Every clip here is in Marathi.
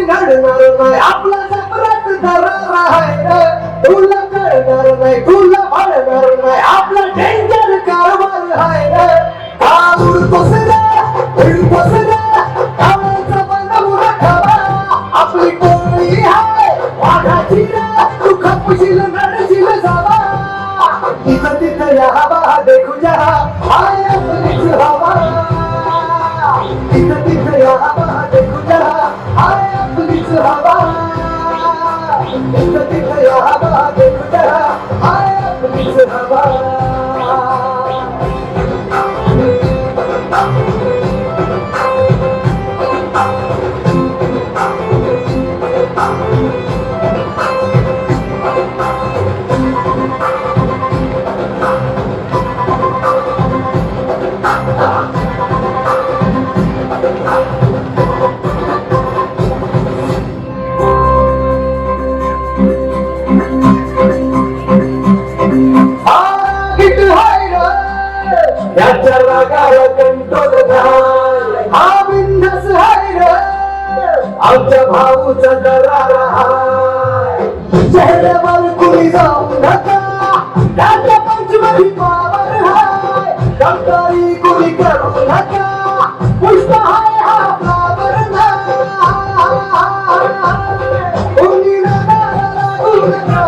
आपला सेपरेट दरार आहे तुला कळणार नाही तुला भळणार नाही आपला डेंजर कारभार आहे का उडतोस उडतोस कामाचा बनवून ठेवा आपली कोणी आहे वाघाची तू खपशील नडशील जावा इथं तिथं या हवा देखू जा हाय आपलीच हवा इथं तिथं या हवा देखू जा हाय आपलीच हवा इथं तिथं या हवा देखू जा हाय आपलीच हवा याच्या रागाला कंट्रोल नाही हा बिंदस हाय रे आमच्या भाऊचा दरार हाय चेहऱ्यावर कुणी जाऊ नका त्याच्या पंचमधी पावर हाय कंटाळी कुणी करू नका पुष्प हाय हा फ्लावर नाही कुणी नादाला लागू नका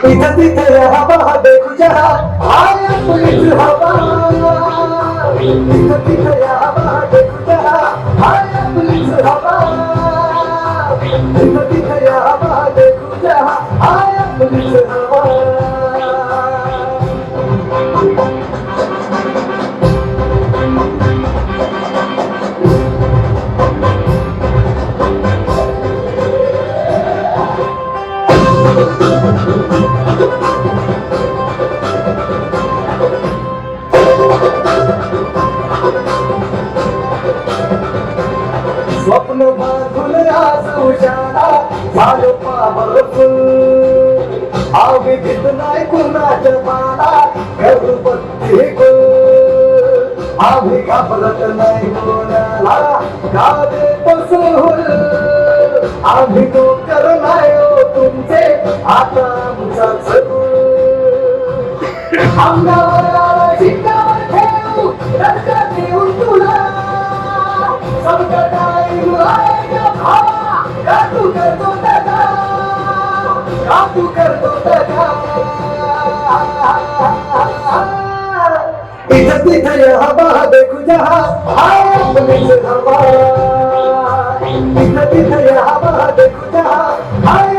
इथं तिथं हवा देखू जा हाय आपलीच हवा इथं तिथं हवा देखू जा हाय आपलीच हवा इथं तिथं हवा देखू जा हाय आपलीच हवा स्वप्न बांधून आज उजाडा झालं पावरफुल आम्ही भीत नाही कुणाच्या बाळा घरपत्ती गोल आम्ही घाबरत नाही कोणाला गावे पसरून आम्ही नोकर नाही हो तुमचे आता आमचा अंगावर आला शिंगावर ठेवू रस्त्यात येऊन तुला संकट आएगा भावा का तू करतो दगा का तू करतो दगा इधर तिधर हवा देखू जा हाय अपनी हवा इधर तिधर हवा देखू जा हाय